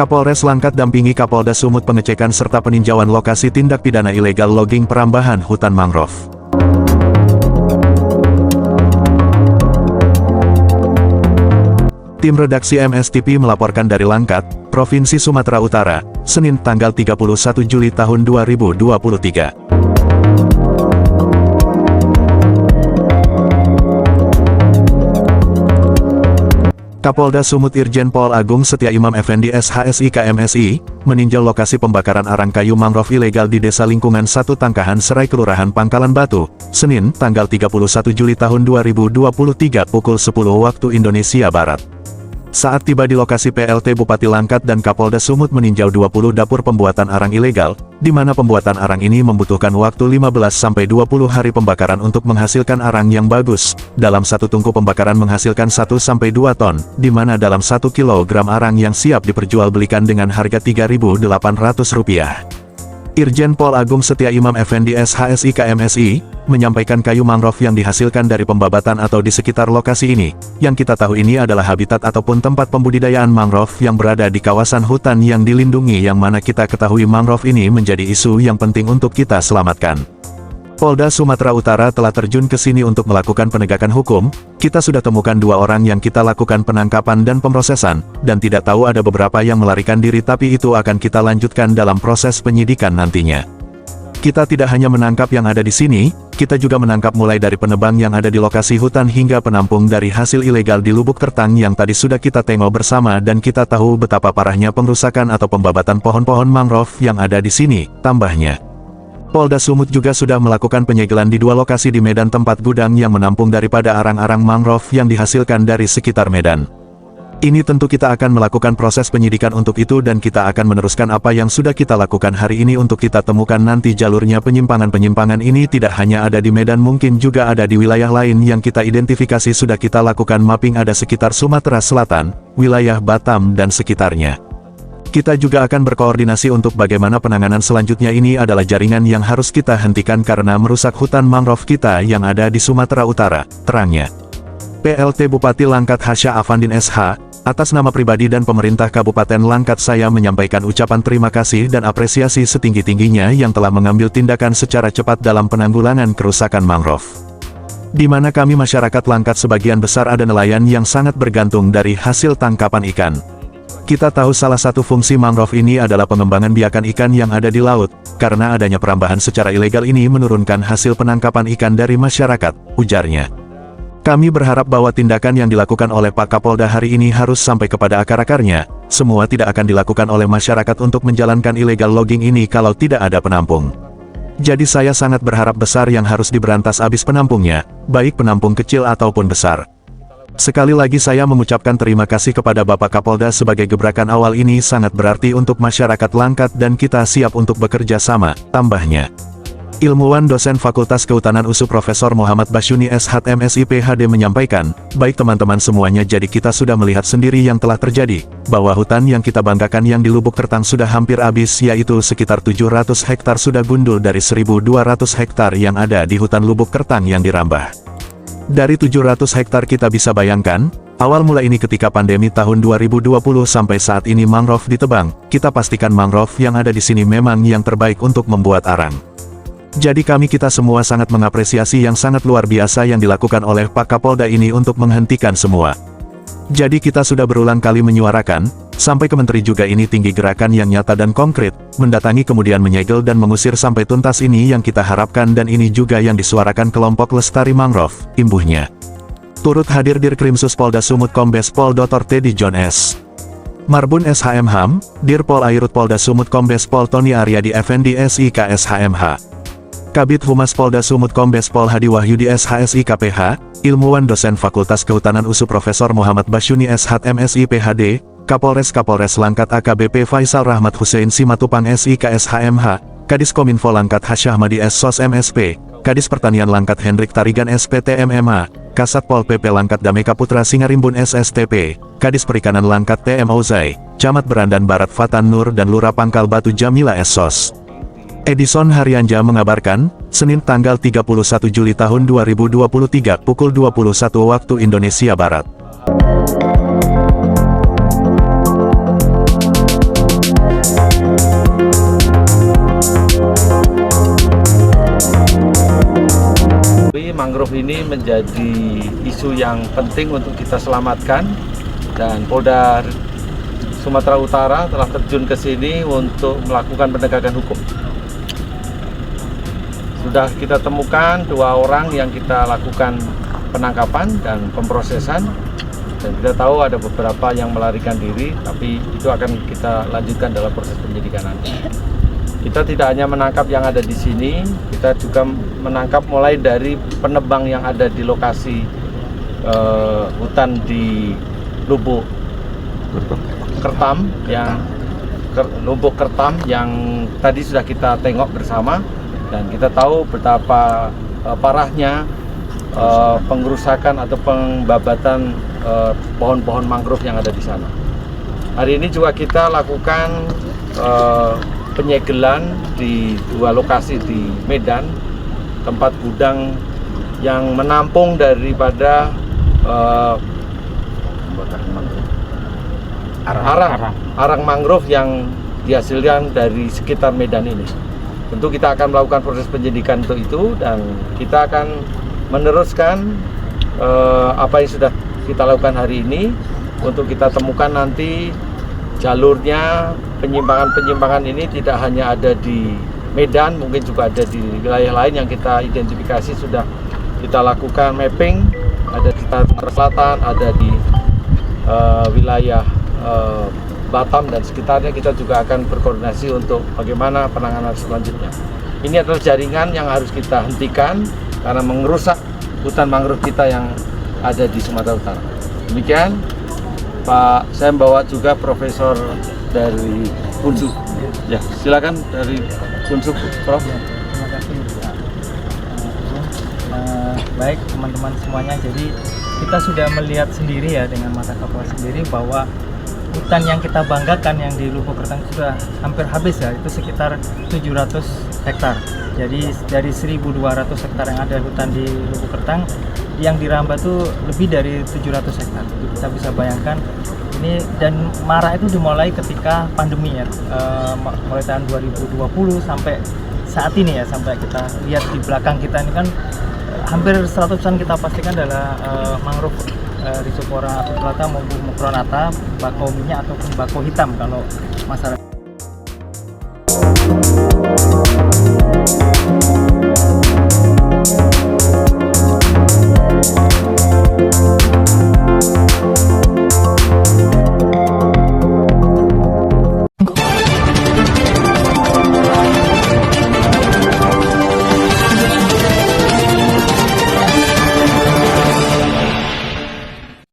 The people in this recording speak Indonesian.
Kapolres Langkat dampingi Kapolda Sumut pengecekan serta peninjauan lokasi tindak pidana ilegal logging perambahan hutan mangrove. Tim redaksi MSTP melaporkan dari Langkat, Provinsi Sumatera Utara, Senin tanggal 31 Juli tahun 2023. Kapolda Sumut Irjen Pol Agung Setia Imam Effendi SHSI KMSI, meninjau lokasi pembakaran arang kayu mangrove ilegal di Desa Lingkungan 1 Tangkahan Serai Kelurahan Pangkalan Batu, Senin tanggal 31 Juli tahun 2023 pukul 10 waktu Indonesia Barat. Saat tiba di lokasi PLT Bupati Langkat dan Kapolda Sumut meninjau 20 dapur pembuatan arang ilegal, di mana pembuatan arang ini membutuhkan waktu 15-20 hari pembakaran untuk menghasilkan arang yang bagus. Dalam satu tungku pembakaran menghasilkan 1-2 ton, di mana dalam 1 kilogram arang yang siap diperjualbelikan dengan harga Rp3.800. Irjen Pol Agung Setia Imam Effendi SHSI KMSI, menyampaikan kayu mangrove yang dihasilkan dari pembabatan atau di sekitar lokasi ini, yang kita tahu ini adalah habitat ataupun tempat pembudidayaan mangrove yang berada di kawasan hutan yang dilindungi, yang mana kita ketahui mangrove ini menjadi isu yang penting untuk kita selamatkan. Polda Sumatera Utara telah terjun ke sini untuk melakukan penegakan hukum. Kita sudah temukan 2 orang yang kita lakukan penangkapan dan pemrosesan, dan tidak tahu ada beberapa yang melarikan diri, tapi itu akan kita lanjutkan dalam proses penyidikan nantinya. Kita tidak hanya menangkap yang ada di sini, kita juga menangkap mulai dari penebang yang ada di lokasi hutan hingga penampung dari hasil ilegal di Lubuk Tertang yang tadi sudah kita tengok bersama, dan kita tahu betapa parahnya pengrusakan atau pembabatan pohon-pohon mangrove yang ada di sini, tambahnya. Polda Sumut juga sudah melakukan penyegelan di 2 lokasi di Medan tempat gudang yang menampung daripada arang-arang mangrove yang dihasilkan dari sekitar Medan. Ini tentu kita akan melakukan proses penyidikan untuk itu, dan kita akan meneruskan apa yang sudah kita lakukan hari ini untuk kita temukan nanti jalurnya. Penyimpangan-penyimpangan ini tidak hanya ada di Medan, mungkin juga ada di wilayah lain yang kita identifikasi, sudah kita lakukan mapping, ada sekitar Sumatera Selatan, wilayah Batam dan sekitarnya. Kita juga akan berkoordinasi untuk bagaimana penanganan selanjutnya. Ini adalah jaringan yang harus kita hentikan karena merusak hutan mangrove kita yang ada di Sumatera Utara, terangnya. PLT Bupati Langkat Hasya Afandin SH, atas nama pribadi dan pemerintah Kabupaten Langkat, saya menyampaikan ucapan terima kasih dan apresiasi setinggi-tingginya yang telah mengambil tindakan secara cepat dalam penanggulangan kerusakan mangrove. Di mana kami masyarakat Langkat sebagian besar ada nelayan yang sangat bergantung dari hasil tangkapan ikan. Kita tahu salah satu fungsi mangrove ini adalah pengembangan biakan ikan yang ada di laut, karena adanya perambahan secara ilegal ini menurunkan hasil penangkapan ikan dari masyarakat, ujarnya. Kami berharap bahwa tindakan yang dilakukan oleh Pak Kapolda hari ini harus sampai kepada akar-akarnya. Semua tidak akan dilakukan oleh masyarakat untuk menjalankan illegal logging ini kalau tidak ada penampung. Jadi saya sangat berharap besar yang harus diberantas abis penampungnya, baik penampung kecil ataupun besar. Sekali lagi saya mengucapkan terima kasih kepada Bapak Kapolda sebagai gebrakan awal ini sangat berarti untuk masyarakat Langkat dan kita siap untuk bekerja sama, tambahnya. Ilmuwan dosen Fakultas Kehutanan USU Profesor Muhammad Basyuni SH MSI PhD menyampaikan, baik teman-teman semuanya, jadi kita sudah melihat sendiri yang telah terjadi, bahwa hutan yang kita banggakan yang di Lubuk Tertang sudah hampir habis, yaitu sekitar 700 hektar sudah gundul dari 1.200 hektar yang ada di hutan Lubuk Tertang yang dirambah. Dari 700 hektar kita bisa bayangkan, awal mula ini ketika pandemi tahun 2020 sampai saat ini mangrove ditebang, kita pastikan mangrove yang ada di sini memang yang terbaik untuk membuat arang. Jadi kita semua sangat mengapresiasi yang sangat luar biasa yang dilakukan oleh Pak Kapolda ini untuk menghentikan semua. Jadi kita sudah berulang kali menyuarakan, sampai ke Menteri juga, ini tinggi gerakan yang nyata dan konkret, mendatangi kemudian menyegel dan mengusir sampai tuntas, ini yang kita harapkan dan ini juga yang disuarakan kelompok Lestari Mangrove, imbuhnya. Turut hadir Dirkrimsus Polda Sumut Kombes Pol Dr. Teddy John S. Marbun SHMH, Dirpol Airut Polda Sumut Kombes Pol Tony Aryadi Effendi SIK SHMH. Kabid Humas Polda Sumut Kombes Pol Hadi Wahyudi SHSI KPH, Ilmuwan dosen Fakultas Kehutanan USU Profesor Muhammad Basyuni SH MSI PhD, Kapolres Langkat AKBP Faisal Rahmat Hussein Simatupang SIK SHMH, Kadis Kominfo Langkat Hasyahmadi SSOS MSP, Kadis Pertanian Langkat Hendrik Tarigan SPT MMA, Kasat Pol PP Langkat Dameka Putra Singarimbun SSTP, Kadis Perikanan Langkat TM Ozai, Camat Berandan Barat Fatan Nur dan Lurah Pangkal Batu Jamila SSOS. Edison Haryanja mengabarkan, Senin tanggal 31 Juli tahun 2023 pukul 21 waktu Indonesia Barat. mangrove ini menjadi isu yang penting untuk kita selamatkan, dan Polda Sumatera Utara telah terjun ke sini untuk melakukan penegakan hukum. Sudah kita temukan 2 orang yang kita lakukan penangkapan dan pemrosesan, dan kita tahu ada beberapa yang melarikan diri, tapi itu akan kita lanjutkan dalam proses penyidikan nanti. Kita tidak hanya menangkap yang ada di sini, kita juga menangkap mulai dari penebang yang ada di lokasi hutan di Lubuk Kertam Lubuk Kertam yang tadi sudah kita tengok bersama, dan kita tahu betapa parahnya pengrusakan atau pembabatan pohon-pohon mangrove yang ada di sana. Hari ini juga kita lakukan penyegelan di 2 lokasi di Medan, tempat gudang yang menampung daripada arang mangrove yang dihasilkan dari sekitar Medan ini. Tentu kita akan melakukan proses penyidikan untuk itu, dan kita akan meneruskan apa yang sudah kita lakukan hari ini untuk kita temukan nanti jalurnya. Penyimpangan-penyimpangan ini tidak hanya ada di Medan, mungkin juga ada di wilayah lain yang kita identifikasi, sudah kita lakukan mapping, ada di Sumatera Selatan, ada di wilayah Batam dan sekitarnya. Kita juga akan berkoordinasi untuk bagaimana penanganan selanjutnya. Ini adalah jaringan yang harus kita hentikan karena merusak hutan mangrove kita yang ada di Sumatera Utara. Demikian, Pak, saya membawa juga Profesor dari Unsur. Ya, silakan dari Unsur, Prof. Terima kasih. Baik teman-teman semuanya, jadi kita sudah melihat sendiri ya dengan mata kepala sendiri bahwa hutan yang kita banggakan yang di Lubuk Kertang sudah hampir habis ya, itu sekitar 700 hektar. Jadi dari 1.200 hektar yang ada hutan di Lubuk Kertang, yang dirambah tuh lebih dari 700 hektar. Kita bisa bayangkan ini, dan marak itu dimulai ketika pandemi ya, mulai tahun 2020 sampai saat ini ya, sampai kita lihat di belakang kita ini kan hampir 100% kita pastikan adalah mangrove Rhizophora acuculata maupun Mucronata, bakau minyak ataupun bakau hitam kalau masyarakat.